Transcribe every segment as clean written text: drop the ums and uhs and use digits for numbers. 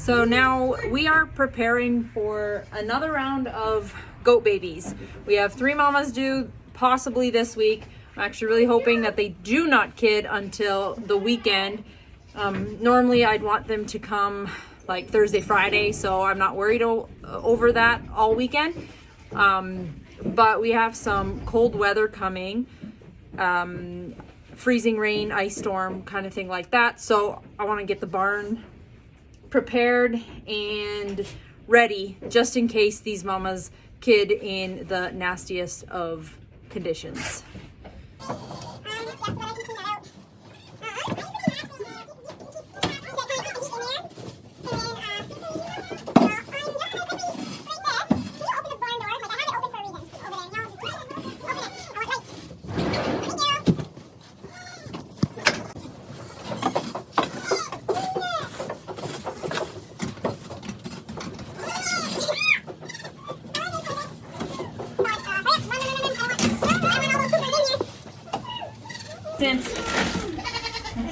So now we are preparing for another round of goat babies. We have 3 mamas due possibly this week. I'm actually really hoping that they do not kid until the weekend. Normally I'd want them to come like Thursday, Friday, so I'm not worried over that all weekend. But we have some cold weather coming, freezing rain, ice storm, kind of thing like that. So I want to get the barn prepared and ready just in case these mamas kid in the nastiest of conditions.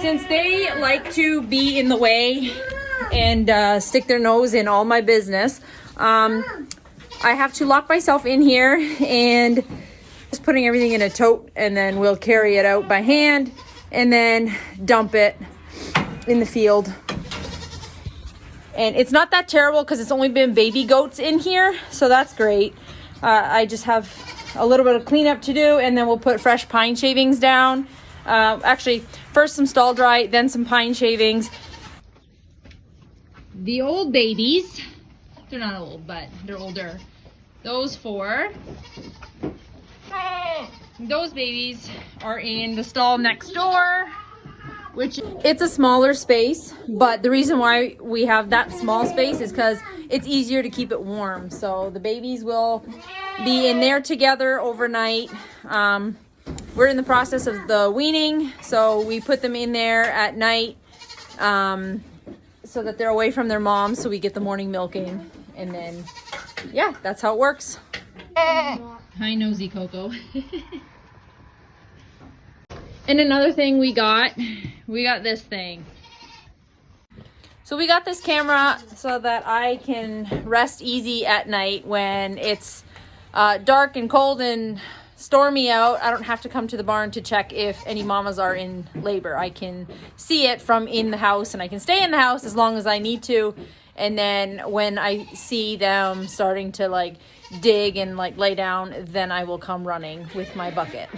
Since they like to be in the way and stick their nose in all my business, I have to lock myself in here and just putting everything in a tote, and then we'll carry it out by hand and then dump it in the field. And it's not that terrible because it's only been baby goats in here, so that's great. I just have a little bit of cleanup to do, and then we'll put fresh pine shavings down. Actually, first some stall dry, then some pine shavings. The old babies, they're not old, but they're older. Those 4, those babies are in the stall next door, which it's a smaller space, but the reason why we have that small space is because it's easier to keep it warm. So the babies will be in there together overnight. We're in the process of the weaning, so we put them in there at night so that they're away from their moms, so we get the morning milking, and then, yeah, that's how it works. Hi, nosy Coco. And another thing we got this thing. So we got this camera so that I can rest easy at night when it's dark and cold and stormy out. I don't have to come to the barn to check if any mamas are in labor. I can see it from in the house, and I can stay in the house as long as I need to. And then when I see them starting to like dig and like lay down, then I will come running with my bucket.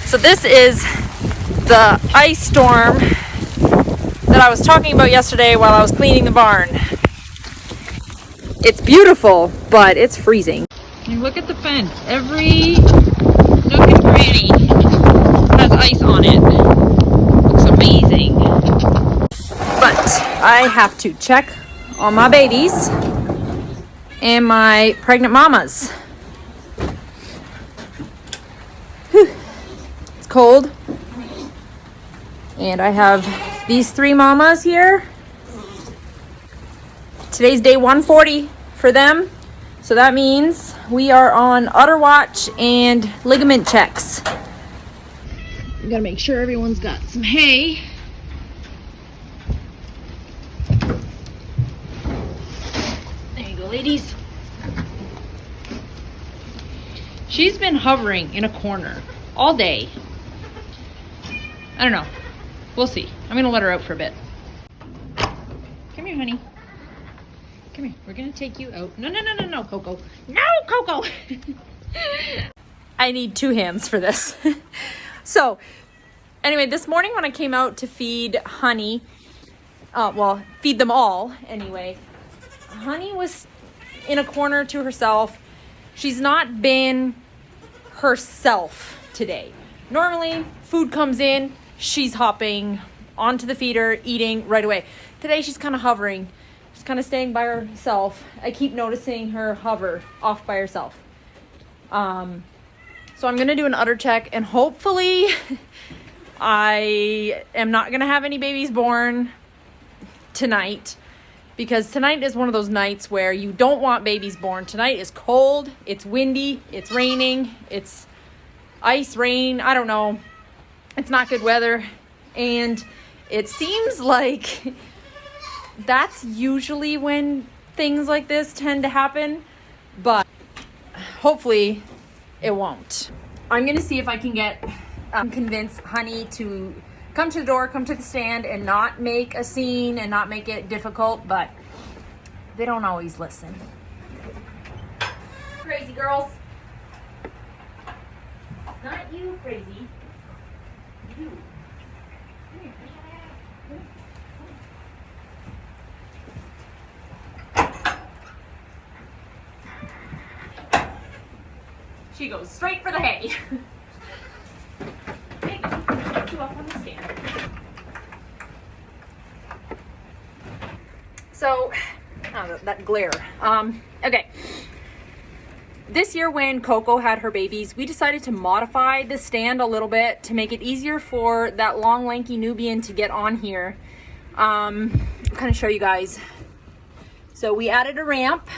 So this is the ice storm that I was talking about yesterday while I was cleaning the barn. It's beautiful, but it's freezing. And look at the fence. Every nook and cranny has ice on it. Looks amazing. But I have to check on my babies and my pregnant mamas. Whew. Cold, and I have these 3 mamas here. Today's day 140 for them, so that means we are on udder watch and ligament checks. We gotta make sure everyone's got some hay. There you go, ladies. She's been hovering in a corner all day. I don't know. We'll see. I'm gonna let her out for a bit. Come here, honey. Come here. We're gonna take you out. No, Coco. No, Coco! I need 2 hands for this. So, anyway, this morning when I came out to feed Honey, feed them all anyway, Honey was in a corner to herself. She's not been herself today. Normally, food comes in, she's hopping onto the feeder, eating right away. Today, she's kind of hovering. She's kind of staying by herself. I keep noticing her hover off by herself. So I'm going to do an udder check, and hopefully I am not going to have any babies born tonight, because tonight is one of those nights where you don't want babies born. Tonight is cold, it's windy, it's raining, it's ice, rain, I don't know. It's not good weather, and it seems like that's usually when things like this tend to happen, but hopefully it won't. I'm gonna see if I can get convince Honey to come to the door, come to the stand, and not make a scene and not make it difficult, but they don't always listen. Crazy girls. Not you, crazy. You. She goes straight for the hay. Hey, put you up on the stand. So, that glare. Okay. This year when Coco had her babies, we decided to modify the stand a little bit to make it easier for that long, lanky Nubian to get on here. I'll kind of show you guys. So we added a ramp.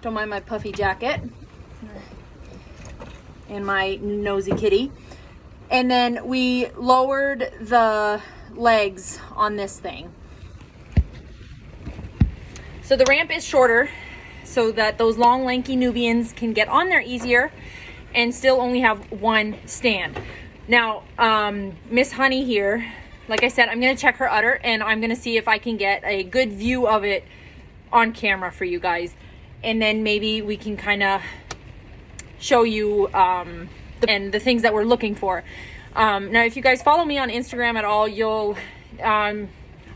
Don't mind my puffy jacket. And my nosy kitty. And then we lowered the legs on this thing. So the ramp is shorter so that those long lanky Nubians can get on there easier and still only have one stand. Now, Miss Honey here, like I said, I'm gonna check her udder and I'm gonna see if I can get a good view of it on camera for you guys. And then maybe we can kind of show you and the things that we're looking for. Now, if you guys follow me on Instagram at all, you'll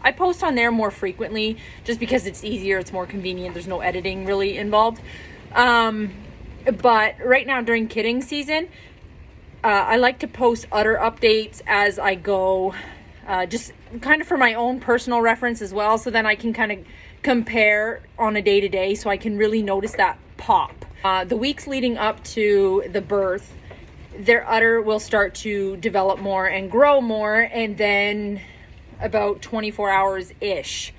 I post on there more frequently just because it's easier, it's more convenient, there's no editing really involved. But right now during kidding season, I like to post udder updates as I go, just kind of for my own personal reference as well, so then I can kind of compare on a day-to-day so I can really notice that pop. The weeks leading up to the birth, their udder will start to develop more and grow more, and then about 24 hours-ish.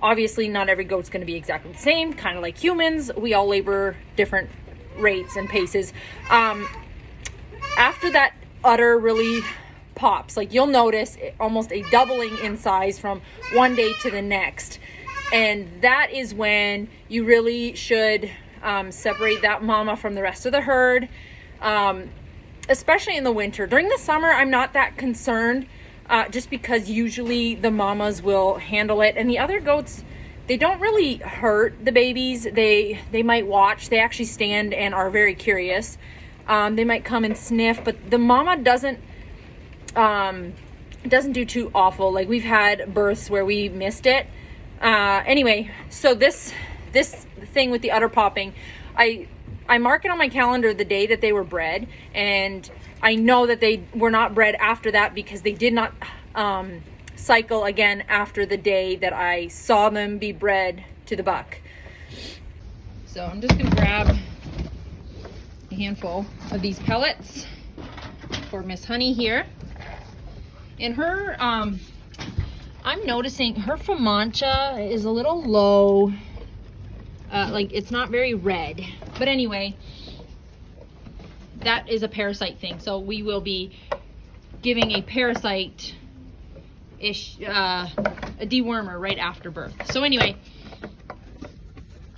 Obviously, not every goat's going to be exactly the same, kind of like humans. We all labor different rates and paces. After that udder really pops, like you'll notice almost a doubling in size from one day to the next. And that is when you really should separate that mama from the rest of the herd, especially in the winter. During the summer, I'm not that concerned, just because usually the mamas will handle it. And the other goats, they don't really hurt the babies. They might watch. They actually stand and are very curious. They might come and sniff, but the mama doesn't do too awful. Like, we've had births where we missed it. Anyway, so this thing with the udder popping, I mark it on my calendar the day that they were bred, and I know that they were not bred after that because they did not cycle again after the day that I saw them be bred to the buck. So I'm just gonna grab a handful of these pellets for Miss Honey here. And her, I'm noticing her Famancha is a little low. Like, it's not very red. But anyway, that is a parasite thing. So we will be giving a parasite-ish, a dewormer right after birth. So anyway,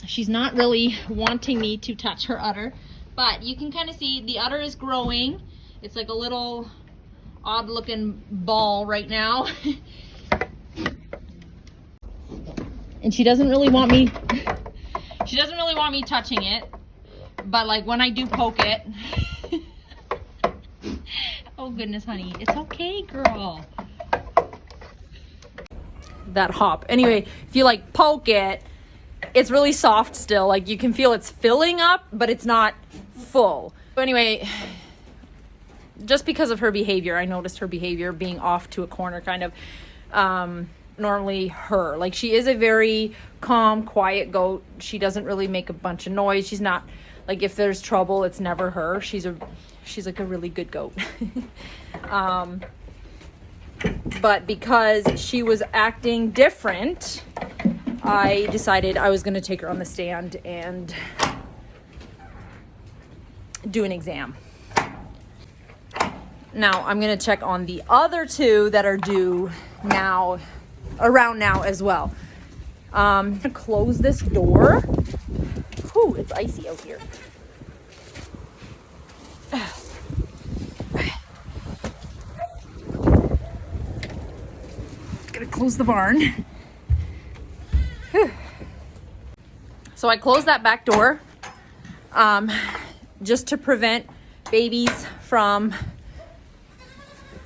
she's not really wanting me to touch her udder, but you can kind of see the udder is growing. It's like a little odd looking ball right now. And she doesn't really want me touching it, but like when I do poke it, oh goodness, Honey, it's okay, girl. That hop. Anyway, if you like poke it, It's really soft still. Like you can feel it's filling up, but it's not full. So anyway, just because of her behavior, I noticed her behavior being off to a corner kind of. Normally her, like she is a very calm, quiet goat. She doesn't really make a bunch of noise. She's not like, if there's trouble, it's never her. She's like a really good goat. But because she was acting different, I decided I was going to take her on the stand and do an exam. Now I'm going to check on the other two that are due now, around now as well. I'm gonna close this door. Whew, it's icy out here. Gonna close the barn. So I closed that back door just to prevent babies from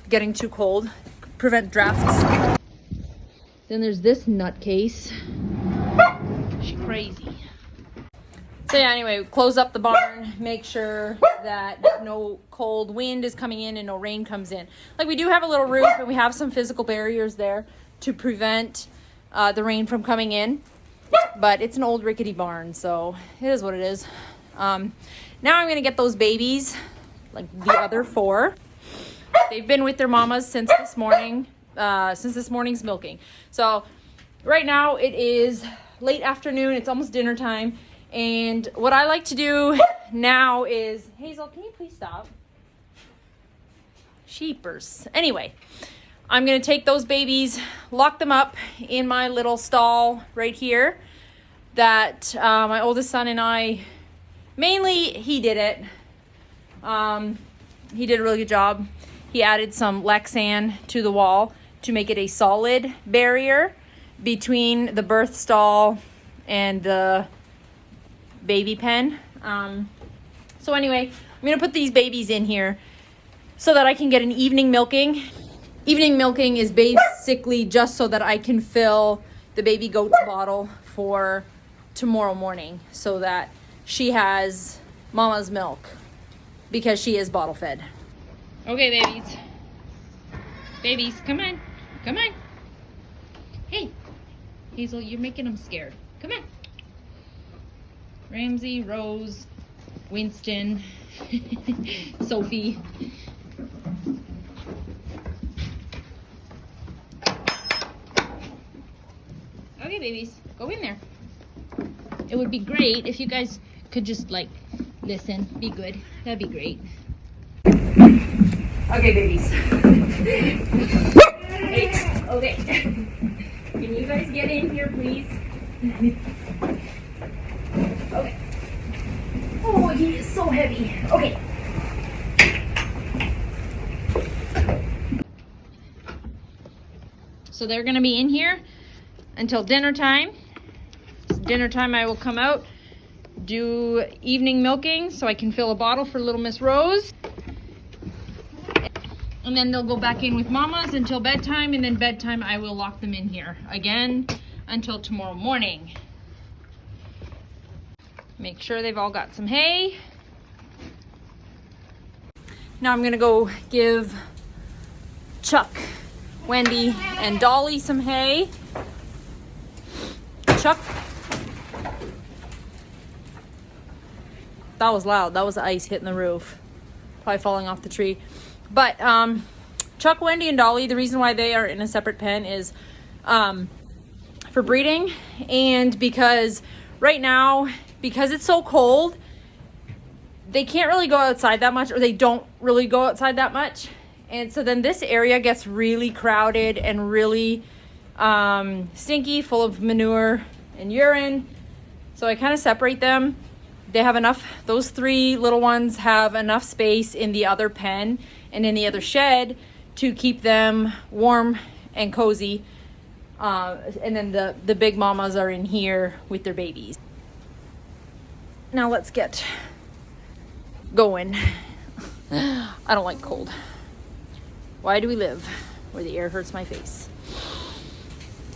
getting too cold, prevent drafts. Then there's this nutcase. She's crazy. So yeah, anyway, close up the barn, make sure that no cold wind is coming in and no rain comes in. Like we do have a little roof and we have some physical barriers there to prevent the rain from coming in. But it's an old rickety barn, so it is what it is. Now I'm gonna get those babies, like the other 4. They've been with their mamas since this morning. Since this morning's milking. So right now it is late afternoon. It's almost dinner time. And what I like to do now is, Hazel, can you please stop? Sheepers. Anyway, I'm going to take those babies, lock them up in my little stall right here that my oldest son and I, mainly he did it. He did a really good job. He added some Lexan to the wall to make it a solid barrier between the birth stall and the baby pen. So anyway, I'm going to put these babies in here so that I can get an evening milking. Evening milking is basically just so that I can fill the baby goat's bottle for tomorrow morning so that she has mama's milk because she is bottle fed. Okay, babies. Babies, come on. Come on. Hey, Hazel, you're making them scared. Come on. Ramsey, Rose, Winston, Sophie. Okay, babies, go in there. It would be great if you guys could just like listen, be good. That'd be great. Okay, babies. Hey, okay. Can you guys get in here, please? Okay. Oh, he is so heavy. Okay. So they're gonna be in here until dinner time. Dinner time I will come out, do evening milking so I can fill a bottle for little Miss Rose. And then they'll go back in with mamas until bedtime, and then bedtime I will lock them in here again until tomorrow morning. Make sure they've all got some hay. Now I'm gonna go give Chuck, Wendy, and Dolly some hay. Chuck. That was loud. That was ice hitting the roof. Probably falling off the tree. But Chuck, Wendy, and Dolly, the reason why they are in a separate pen is for breeding, and because right now, because it's so cold, they can't really go outside that much, or they don't really go outside that much. And so then this area gets really crowded and really stinky, full of manure and urine. So I kind of separate them. They have enough, those 3 little ones have enough space in the other pen and in the other shed to keep them warm and cozy. And then the big mamas are in here with their babies. Now let's get going. I don't like cold. Why do we live where the air hurts my face?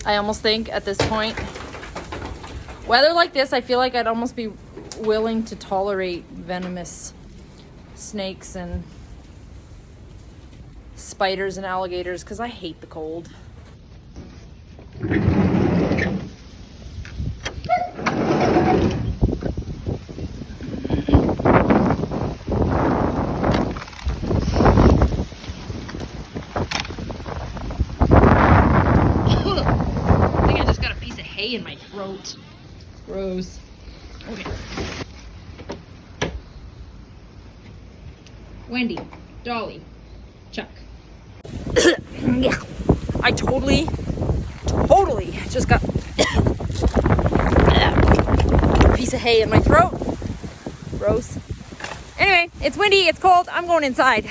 I almost think at this point Weather like this, I feel like I'd almost be willing to tolerate venomous snakes and spiders and alligators because I hate the cold. In my throat. Gross. Okay. Wendy, Dolly, Chuck. Yeah. I totally just got a piece of hay in my throat. Gross. Anyway, it's windy, it's cold, I'm going inside.